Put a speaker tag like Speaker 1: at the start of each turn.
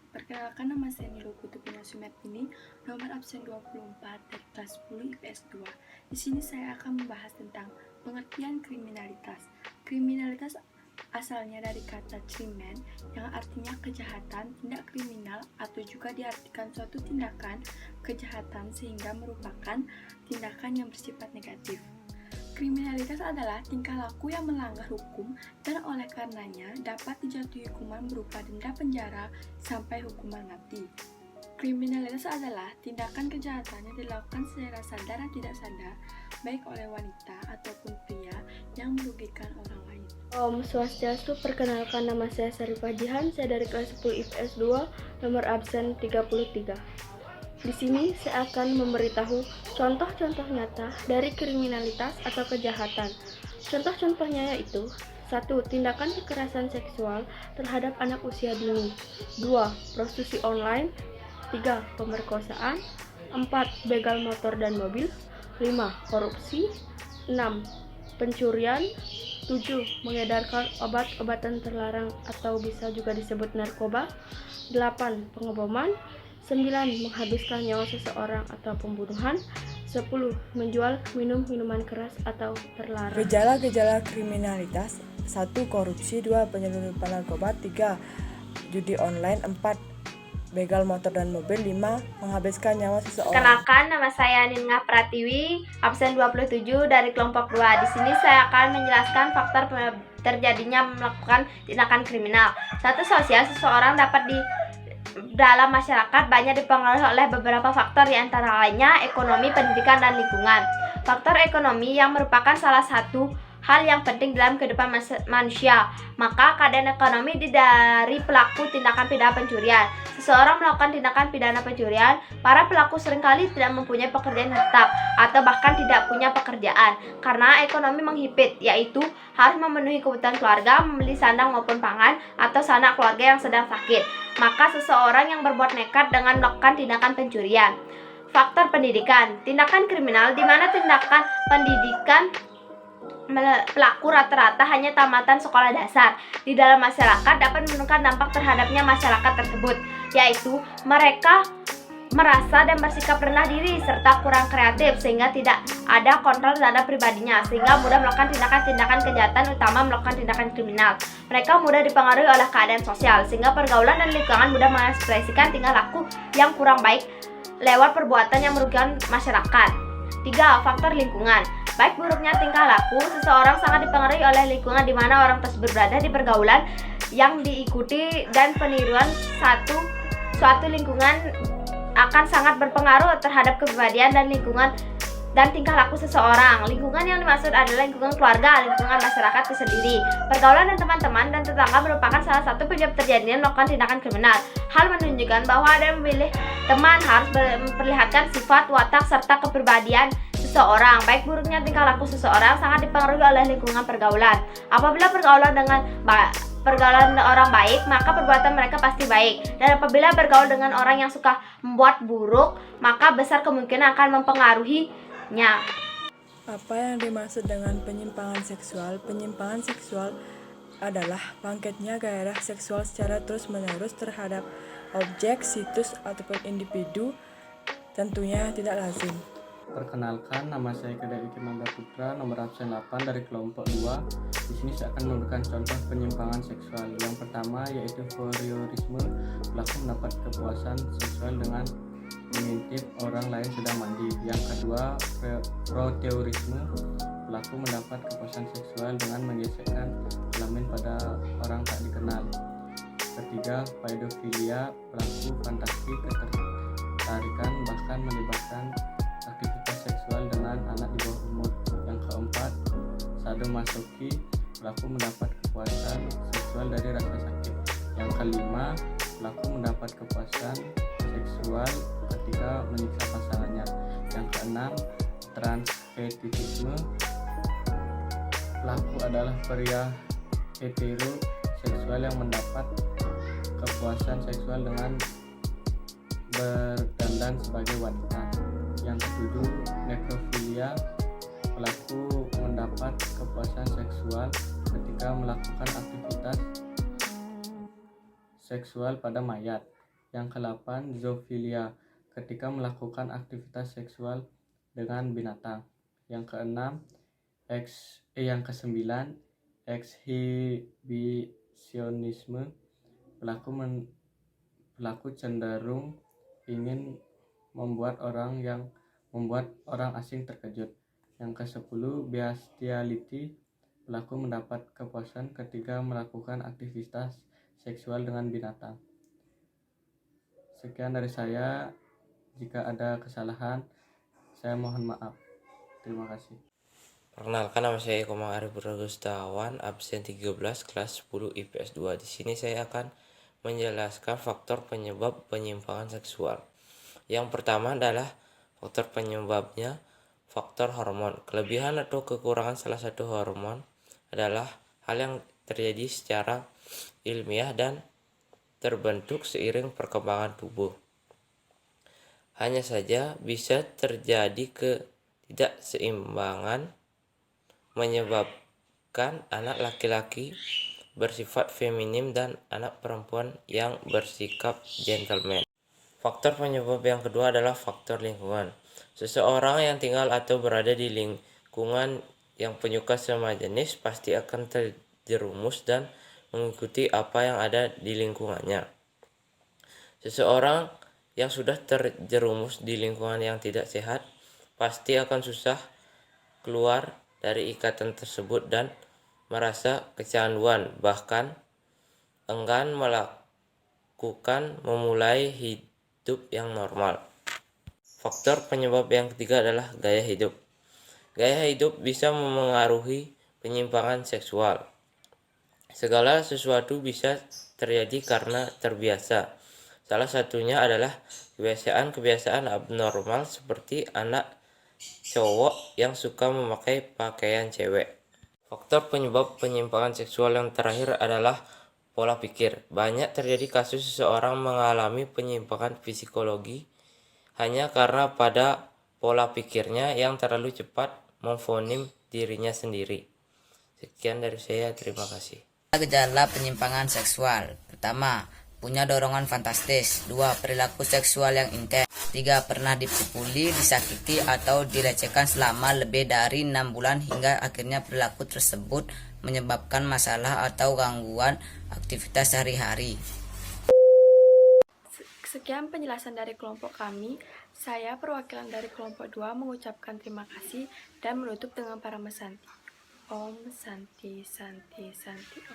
Speaker 1: Perkenalkan, nama saya Nilo Kutubina Sumertini, nomor absen 24 dari kelas 10 IPS 2. Di sini saya akan membahas tentang pengertian kriminalitas. Kriminalitas asalnya dari kata krimen yang artinya kejahatan, tindak kriminal, atau juga diartikan suatu tindakan kejahatan sehingga merupakan tindakan yang bersifat negatif. Kriminalitas adalah tingkah laku yang melanggar hukum dan oleh karenanya dapat dijatuhi hukuman berupa denda penjara sampai hukuman mati. Kriminalitas adalah tindakan kejahatan yang dilakukan secara sadar dan tidak sadar, baik oleh wanita ataupun pria yang merugikan orang lain.
Speaker 2: Om Swastiastu, perkenalkan nama saya Sarifah Jihan, saya dari kelas 10 IPS 2, nomor absen 33. Di sini saya akan memberitahu contoh-contoh nyata dari kriminalitas atau kejahatan. Contoh-contohnya yaitu 1. Tindakan kekerasan seksual terhadap anak usia dini. 2. Prostitusi online. 3. Pemerkosaan. 4. Begal motor dan mobil. 5. Korupsi. 6. Pencurian. 7. Mengedarkan obat-obatan terlarang atau bisa juga disebut narkoba. 8. Pengeboman. 9. Menghabiskan nyawa seseorang atau pembunuhan. 10. Menjual minuman keras atau terlarang.
Speaker 3: Gejala-gejala kriminalitas: 1. Korupsi. 2. Penyelundupan narkoba. 3. Judi online. 4. Begal motor dan mobil. 5. Menghabiskan nyawa seseorang.
Speaker 4: Kenalkan, nama saya Nina Pratiwi, absen 27 dari kelompok 2. Di sini saya akan menjelaskan faktor terjadinya melakukan tindakan kriminal. 1. Sosial. Seseorang dapat dalam masyarakat banyak dipengaruhi oleh beberapa faktor, di antara lainnya ekonomi, pendidikan, dan lingkungan. Faktor ekonomi yang merupakan salah satu hal yang penting dalam kehidupan manusia. Maka keadaan ekonomi dari pelaku tindakan pidana pencurian. Seseorang melakukan tindakan pidana pencurian, para pelaku seringkali tidak mempunyai pekerjaan tetap atau bahkan tidak punya pekerjaan karena ekonomi menghipit, yaitu harus memenuhi kebutuhan keluarga, membeli sandang maupun pangan, atau sanak keluarga yang sedang sakit. Maka seseorang yang berbuat nekat dengan melakukan tindakan pencurian. Faktor pendidikan. Tindakan kriminal di mana tindakan pendidikan pelaku rata-rata hanya tamatan sekolah dasar di dalam masyarakat dapat menentukan dampak terhadapnya masyarakat tersebut, yaitu mereka merasa dan bersikap rendah diri serta kurang kreatif sehingga tidak ada kontrol terhadap pribadinya, sehingga mudah melakukan tindakan-tindakan kejahatan, utama melakukan tindakan kriminal. Mereka mudah dipengaruhi oleh keadaan sosial sehingga pergaulan dan lingkungan mudah mengekspresikan tingkah laku yang kurang baik lewat perbuatan yang merugikan masyarakat. 3. Faktor lingkungan. Baik buruknya tingkah laku seseorang sangat dipengaruhi oleh lingkungan di mana orang tersebut berada, di pergaulan yang diikuti dan peniruan suatu lingkungan akan sangat berpengaruh terhadap kepribadian dan lingkungan dan tingkah laku seseorang. Lingkungan yang dimaksud adalah lingkungan keluarga, lingkungan masyarakat itu sendiri. Pergaulan dan teman-teman dan tetangga merupakan salah satu penyebab terjadinya melakukan tindakan kriminal. Hal menunjukkan bahwa ada yang memilih teman harus memperlihatkan sifat, watak, serta kepribadian seseorang. Baik buruknya tingkah laku seseorang sangat dipengaruhi oleh lingkungan pergaulan. Apabila pergaulan orang baik, maka perbuatan mereka pasti baik. Dan apabila bergaul dengan orang yang suka membuat buruk, maka besar kemungkinan akan mempengaruhinya.
Speaker 3: Apa yang dimaksud dengan penyimpangan seksual? Penyimpangan seksual adalah bangkitnya gairah seksual secara terus-menerus terhadap objek, situs, ataupun individu, tentunya tidak lazim.
Speaker 5: Perkenalkan, nama saya Kedai Ikimanda Putra, nomor absen 8 dari kelompok 2. Di sini saya akan memberikan contoh penyimpangan seksual. Yang pertama yaitu voyeurisme. Pelaku mendapat kepuasan seksual dengan mengintip orang lain sedang mandi. Yang kedua, proteurisme. Pelaku mendapat kepuasan seksual dengan menggesekkan kelamin pada orang tak dikenal. Ketiga, pedofilia. Pelaku fantasi, ketertarikan, bahkan melibatkan aktivitas seksual dengan anak di bawah umur. Yang keempat, sadomasoki. Pelaku mendapat kepuasan seksual dari rasa sakit. Yang kelima, pelaku mendapat kepuasan seksual ketika menyiksa pasangannya. Yang keenam, transvestisme. Pelaku adalah pria heteroseksual yang mendapat kepuasan seksual dengan berdandan sebagai wanita. Yang ketujuh, nekrofilia. Pelaku mendapat kepuasan seksual ketika melakukan aktivitas seksual pada mayat. Yang ke-8, zoofilia, ketika melakukan aktivitas seksual dengan binatang. Yang ke-6, yang ke-9, ekshibisionisme, pelaku cenderung ingin membuat orang asing terkejut. Yang ke-10, bestiality, pelaku mendapat kepuasan ketika melakukan aktivitas seksual dengan binatang. Sekian dari saya. Jika ada kesalahan, saya mohon maaf. Terima kasih.
Speaker 6: Perkenalkan, nama saya Komang Arif Gustawan, absen 13 kelas 10 IPS 2. Di sini saya akan menjelaskan faktor penyebab penyimpangan seksual. Yang pertama adalah faktor penyebabnya faktor hormon. Kelebihan atau kekurangan salah satu hormon adalah hal yang terjadi secara ilmiah dan terbentuk seiring perkembangan tubuh. Hanya saja bisa terjadi ketidakseimbangan menyebabkan anak laki-laki bersifat feminim dan anak perempuan yang bersikap gentleman. Faktor penyebab yang kedua adalah faktor lingkungan. Seseorang yang tinggal atau berada di lingkungan yang penyuka sama jenis pasti akan terjerumus dan mengikuti apa yang ada di lingkungannya. Seseorang yang sudah terjerumus di lingkungan yang tidak sehat pasti akan susah keluar dari ikatan tersebut dan merasa kecanduan, bahkan enggan memulai hidup yang normal. Faktor penyebab yang ketiga adalah gaya hidup. Gaya hidup bisa memengaruhi penyimpangan seksual. Segala sesuatu bisa terjadi karena terbiasa. Salah satunya adalah kebiasaan abnormal seperti anak cowok yang suka memakai pakaian cewek. Faktor penyebab penyimpangan seksual yang terakhir adalah pola pikir. Banyak terjadi kasus seseorang mengalami penyimpangan psikologi hanya karena pada pola pikirnya yang terlalu cepat memvonim dirinya sendiri. Sekian dari saya, terima kasih.
Speaker 7: Gejala penyimpangan seksual. Pertama, punya dorongan fantastis. 2. Perilaku seksual yang intens. 3. Pernah dipukuli, disakiti, atau dilecehkan selama lebih dari 6 bulan hingga akhirnya perilaku tersebut menyebabkan masalah atau gangguan aktivitas sehari-hari.
Speaker 1: Sekian penjelasan dari kelompok kami. Saya perwakilan dari kelompok 2 mengucapkan terima kasih dan menutup dengan para mesanti. Om Santi Santi Santi Om.